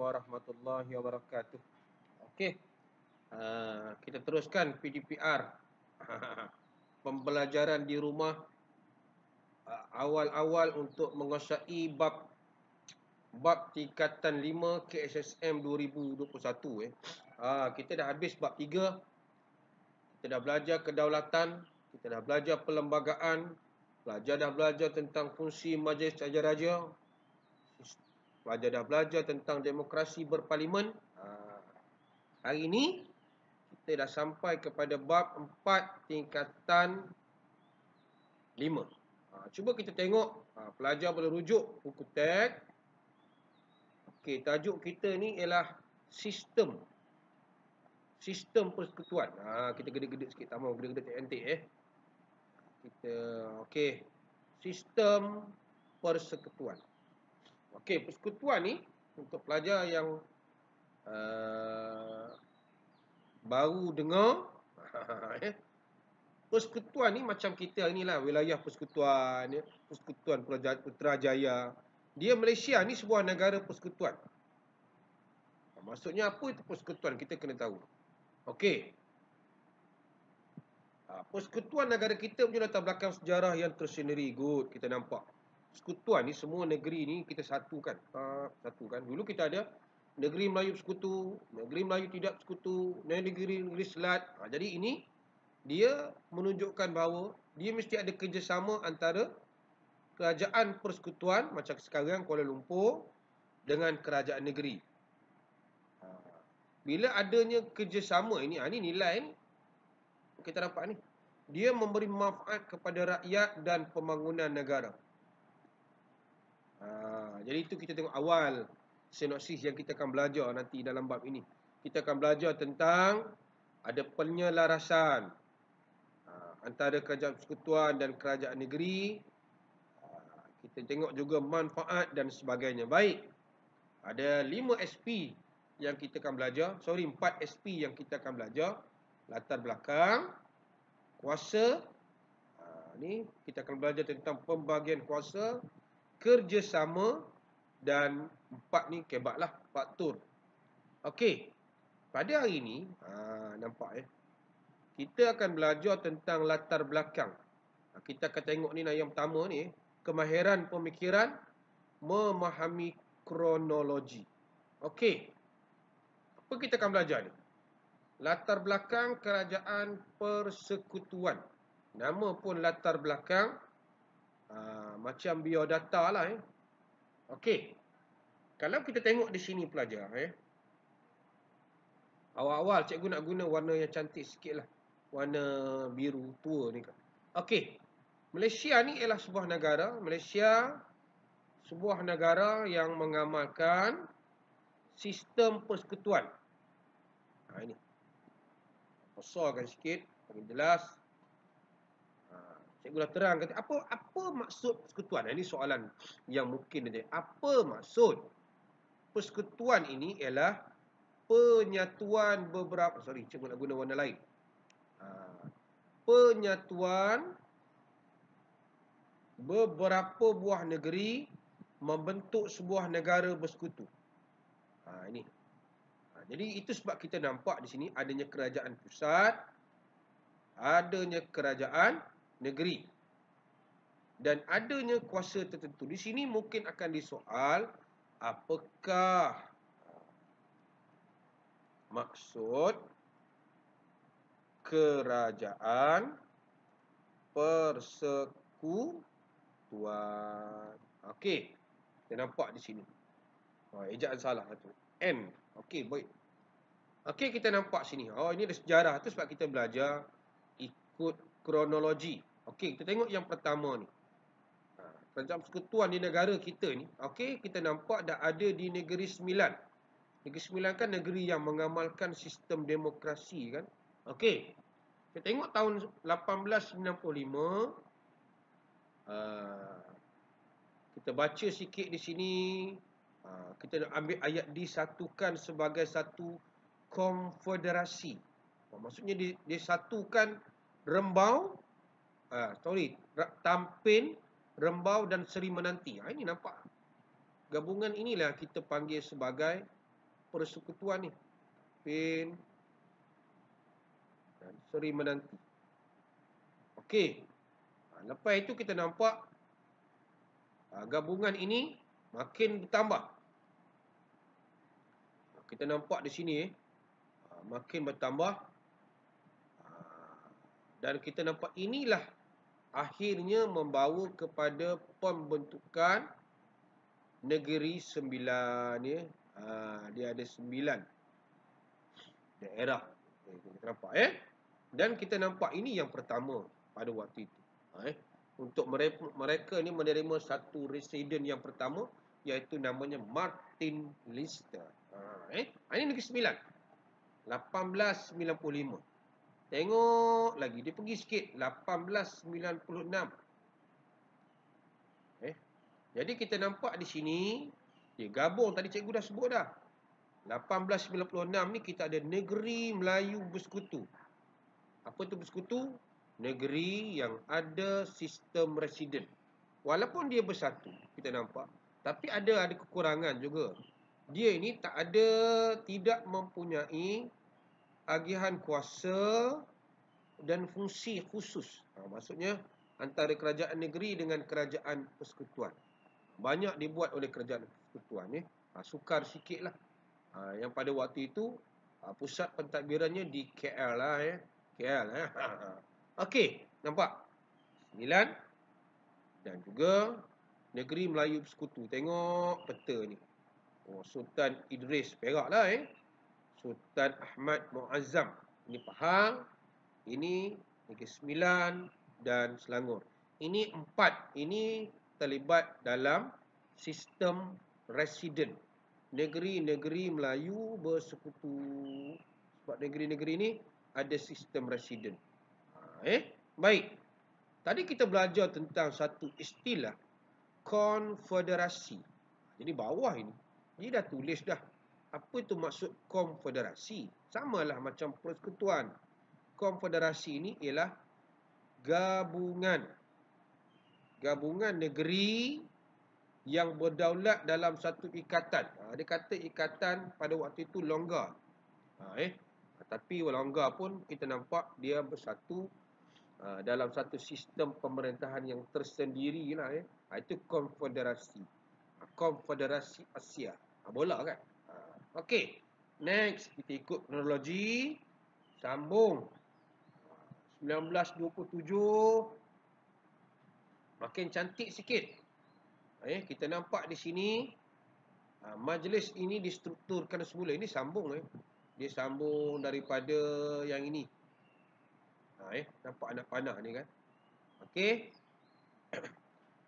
warahmatullahi wabarakatuh. Okey, kita teruskan PDPR. Pembelajaran di rumah awal-awal untuk menguasai bab tingkatan 5 KSSM 2021. Kita dah habis bab 3. Kita dah belajar kedaulatan, kita dah belajar perlembagaan, dah belajar tentang fungsi Majlis Raja-Raja, dah belajar tentang demokrasi berparlimen. Hari ini kita dah sampai kepada bab 4 tingkatan 5. Cuba kita tengok, pelajar boleh rujuk buku teks. Okey, tajuk kita ni ialah sistem persekutuan. Kita gede-gede sikit, tak mau gede-gede cantik Kita okey, sistem persekutuan. Okey, persekutuan ni untuk pelajar yang baru dengar persekutuan ni macam kita inilah wilayah persekutuan, persekutuan Putrajaya. Dia Malaysia ni sebuah negara persekutuan. Maksudnya apa itu persekutuan? Kita kena tahu. Okey. Persekutuan negara kita punya latar belakang sejarah yang tersendiri. Good, kita nampak. Persekutuan ni semua negeri ni kita satukan. Satukan. Dulu kita ada negeri Melayu Bersekutu, negeri Melayu Tidak Bersekutu, negeri Selat. Jadi ini dia menunjukkan bahawa dia mesti ada kerjasama antara kerajaan persekutuan macam sekarang Kuala Lumpur dengan kerajaan negeri. Bila adanya kerjasama ini, ini nilai ni kita dapat ni. Dia memberi manfaat kepada rakyat dan pembangunan negara. Jadi itu kita tengok awal sinopsis yang kita akan belajar nanti dalam bab ini. Kita akan belajar tentang ada penyelarasan antara kerajaan persekutuan dan kerajaan negeri. Kita tengok juga manfaat dan sebagainya. Baik. Ada 5 SP yang kita akan belajar. 4 SP yang kita akan belajar. Latar belakang, kuasa. Ni kita akan belajar tentang pembagian kuasa, kerjasama dan 4 ni kebatlah, faktor. Okey. Pada hari ini, nampak kita akan belajar tentang latar belakang. Kita akan tengok ni yang pertama ni, kemahiran pemikiran, memahami kronologi. Okey. Apa kita akan belajar ni? Latar belakang kerajaan persekutuan. Nama pun latar belakang, macam biodata lah. Okey. Kalau kita tengok di sini pelajar, awal-awal cikgu nak guna warna yang cantik sikit lah. Warna biru tua ni. Okey. Malaysia ni ialah sebuah negara. Malaysia sebuah negara yang mengamalkan sistem persekutuan. Ini. Besarkan sikit, bagi jelas. Cikgu dah terang kata apa maksud persekutuan? Ini soalan yang mungkin ada. Apa maksud? Persekutuan ini ialah penyatuan beberapa, cikgu nak guna warna lain. Penyatuan beberapa buah negeri membentuk sebuah negara bersekutu. Ini. Jadi itu sebab kita nampak di sini adanya kerajaan pusat, adanya kerajaan negeri, dan adanya kuasa tertentu. Di sini mungkin akan disoal, apakah maksud kerajaan persekutuan? Okey, kita nampak di sini. Ejaan salah satu. N. Okey, baik. Okey, kita nampak sini. Ini ada sejarah. Itu sebab kita belajar ikut kronologi. Okey, kita tengok yang pertama ni. Kerajaan persekutuan di negara kita ni. Okey, kita nampak dah ada di Negeri Sembilan. Negeri Sembilan kan negeri yang mengamalkan sistem demokrasi kan. Okey. Kita tengok tahun 1895. Kita baca sikit di sini. Kita ambil ayat disatukan sebagai satu konfederasi. Maksudnya disatukan Rembau, Tampin, Rembau dan Seri Menanti. Ini nampak. Gabungan inilah kita panggil sebagai persekutuan ni. Pin dan Seri Menanti. Okey. Lepas itu kita nampak gabungan ini makin bertambah. Kita nampak di sini makin bertambah. Dan kita nampak inilah akhirnya membawa kepada pembentukan Negeri Sembilan. Dia ada 9 daerah. Kita nampak Dan kita nampak ini yang pertama pada waktu itu. Untuk mereka ni menerima satu residen yang pertama, iaitu namanya Martin Lister. Ini Negeri Sembilan. 1895. Tengok lagi, dia pergi sikit. 1896. Jadi kita nampak di sini, dia gabung, tadi cikgu dah sebut dah. 1896 ni kita ada Negeri Melayu Bersekutu. Apa tu bersekutu? Negeri yang ada sistem residen. Walaupun dia bersatu, kita nampak. Tapi ada kekurangan juga. Dia ini tidak mempunyai agihan kuasa dan fungsi khusus. Maksudnya antara kerajaan negeri dengan kerajaan persekutuan. Banyak dibuat oleh kerajaan persekutuan. Sukar sikit lah. Yang pada waktu itu pusat pentadbirannya di KL lah. KL. Okey, nampak? 9 dan juga Negeri Melayu Bersekutu. Tengok peta ni. Sultan Idris Perak lah. Sultan Ahmad Muazzam. Ini Pahang. Ini Negeri Sembilan dan Selangor. Ini 4. Ini terlibat dalam sistem residen. Negeri-negeri Melayu Bersekutu. Sebab negeri-negeri ini ada sistem residen. Baik. Tadi kita belajar tentang satu istilah konfederasi. Jadi bawah ini, dia dah tulis dah. Apa itu maksud konfederasi? Samalah macam persekutuan. Konfederasi ini ialah gabungan negeri yang berdaulat dalam satu ikatan. Dia kata ikatan pada waktu itu longgar. Tapi longgar pun kita nampak dia bersatu dalam satu sistem pemerintahan yang tersendiri lah. Itu konfederasi. Konfederasi Asia. Bola kan? Okey. Next, kita ikut kronologi. Sambung. 1927. Makin cantik sikit. Kita nampak di sini. Majlis ini distrukturkan semula. Ini sambung. Dia sambung daripada yang ini. Nampak anak panah ni kan. Okey.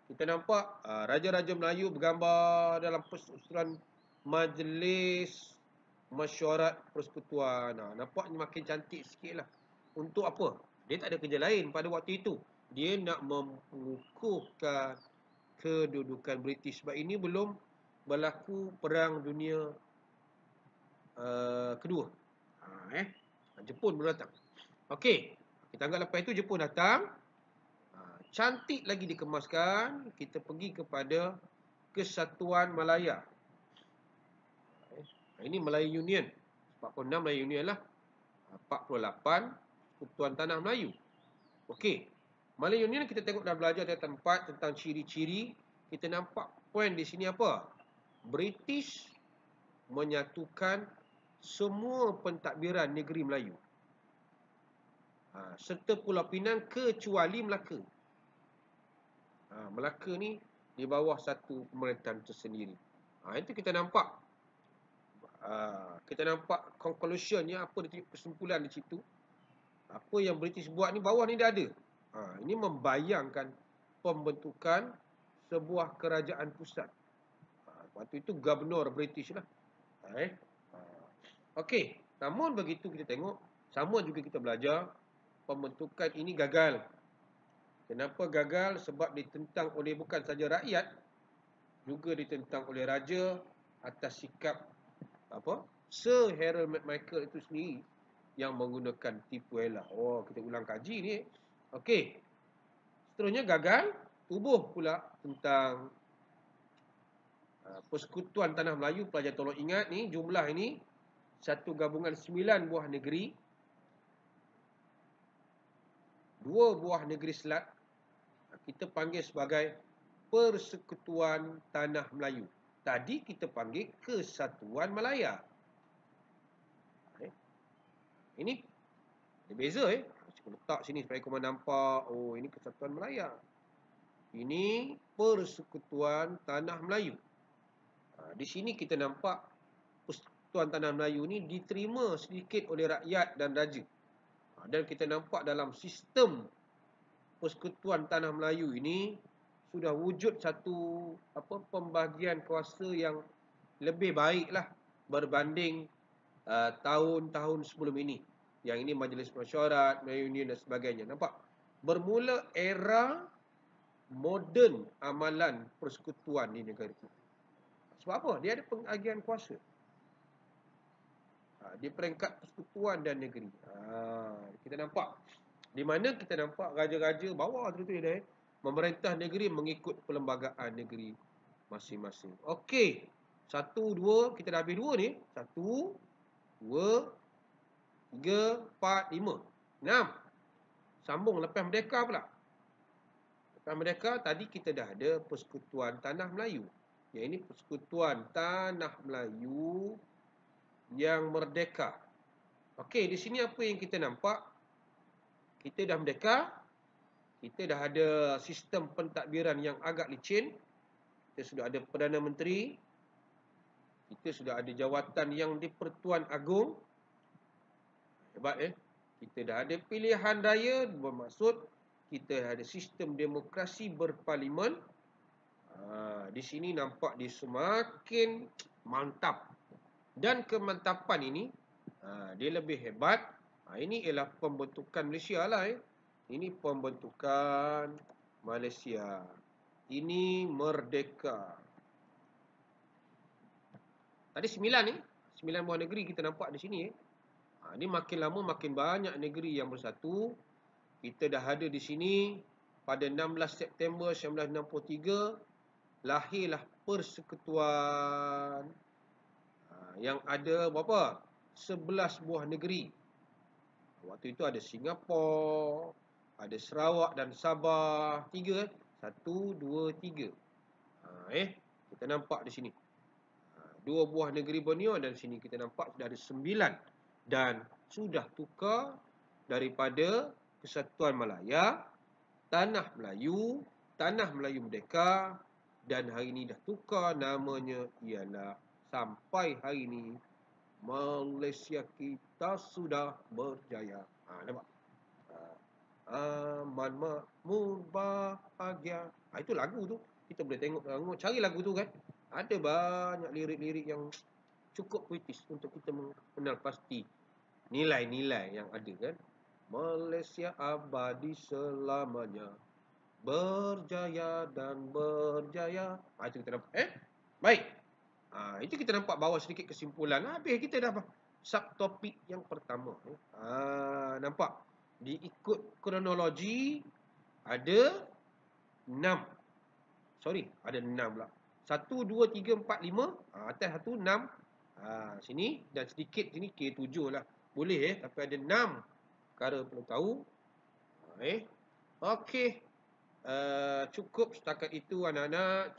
Kita nampak Raja-Raja Melayu bergambar dalam persusulan Majlis Mesyuarat Persekutuan. Nampaknya makin cantik sikit lah. Untuk apa? Dia tak ada kerja lain pada waktu itu. Dia nak mengukuhkan kedudukan British. Sebab ini belum berlaku Perang Dunia Kedua. Jepun belum datang. Okey. Kita anggap lepas itu Jepun datang. Cantik lagi dikemaskan. Kita pergi kepada Kesatuan Malaya. Ini Malaya Union. 46 Malaya Union lah. 48 Persekutuan Tanah Melayu. Okey. Malaya Union kita tengok dah belajar tentang 4 tentang ciri-ciri. Kita nampak poin di sini apa? British menyatukan semua pentadbiran negeri Melayu. Serta Pulau Pinang kecuali Melaka. Melaka ni di bawah satu pemerintahan tersendiri. Itu kita nampak. Kita nampak conclusionnya, apa kesimpulan di situ. Apa yang British buat ni, bawah ni dah ada. Ini membayangkan pembentukan sebuah kerajaan pusat. Waktu itu Gubernur British lah. Okey. Namun begitu kita tengok, sama juga kita belajar, pembentukan ini gagal. Kenapa gagal? Sebab ditentang oleh bukan saja rakyat, juga ditentang oleh raja atas sikap Sir Harold MacMichael itu sendiri yang menggunakan tipu helah. Kita ulang kaji ni. Okey. Seterusnya gagal, tubuh pula tentang Persekutuan Tanah Melayu, pelajar tolong ingat ni, jumlah ini satu gabungan 9 buah negeri, 2 buah negeri selat. Kita panggil sebagai Persekutuan Tanah Melayu. Tadi kita panggil Kesatuan Malaya. Ini ada beza Saya letak sini supaya korang nampak. Oh, ini Kesatuan Malaya. Ini Persekutuan Tanah Melayu. Di sini kita nampak Persekutuan Tanah Melayu ni diterima sedikit oleh rakyat dan raja. Dan kita nampak dalam sistem Persekutuan Tanah Melayu ini sudah wujud satu pembahagian kuasa yang lebih baiklah berbanding tahun-tahun sebelum ini. Yang ini Majlis Mesyuarat, Melayu Union dan sebagainya. Nampak? Bermula era moden amalan persekutuan di negara kita. Sebab apa? Dia ada pembahagian kuasa. Di peringkat persekutuan dan negeri. Kita nampak. Di mana kita nampak raja-raja bawah tu dia memerintah negeri mengikut perlembagaan negeri masing-masing. Okey. 1, 2, kita dah habis 2 ni. 1, 2, 3, 4, 5, 6. Sambung lepas merdeka pula. Lepas merdeka tadi kita dah ada Persekutuan Tanah Melayu. Yang ini Persekutuan Tanah Melayu yang merdeka. Okey, di sini apa yang kita nampak? Kita dah merdeka. Kita dah ada sistem pentadbiran yang agak licin. Kita sudah ada Perdana Menteri. Kita sudah ada jawatan yang di-Pertuan Agong. Hebat Kita dah ada pilihan raya, bermaksud kita ada sistem demokrasi berparlimen. Di sini nampak dia semakin mantap. Dan kemantapan ini, dia lebih hebat. Ini ialah pembentukan Malaysia lah. Ini pembentukan Malaysia. Ini merdeka. Tadi 9 ni. 9 buah negeri kita nampak di sini. Ini makin lama makin banyak negeri yang bersatu. Kita dah ada di sini pada 16 September 1963 lahirlah persekutuan yang ada berapa? 11 buah negeri. Waktu itu ada Singapura, ada Sarawak dan Sabah. 3 1, 2, 3. Kita nampak di sini. 2 buah negeri Borneo dan sini kita nampak sudah ada 9. Dan sudah tukar daripada Kesatuan Malaya, Tanah Melayu Merdeka, dan hari ini dah tukar namanya ialah sampai hari ini Malaysia kita sudah berjaya. Nampak? Aman, makmur, bahagia. Itu lagu tu. Kita boleh tengok, cari lagu tu kan. Ada banyak lirik-lirik yang cukup puitis untuk kita mengenal pasti nilai-nilai yang ada kan. Malaysia abadi selamanya, berjaya dan berjaya. Itu kita nampak. Baik. Itu kita nampak bawah sedikit kesimpulan. Habis kita dah subtopik yang pertama. Nampak? Diikut kronologi ada 6. Sorry, ada 6 pula. 1, 2, 3, 4, 5. Atas 1, 6. Sini dan sedikit sini K7 lah. Boleh tapi ada 6 perkara perlu tahu. Okey. Cukup setakat itu anak-anak.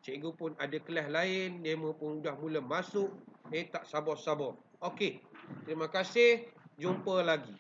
Cikgu pun ada kelas lain. Demo pun dah mula masuk. Tak sabar-sabar. Okey. Terima kasih. Jumpa lagi.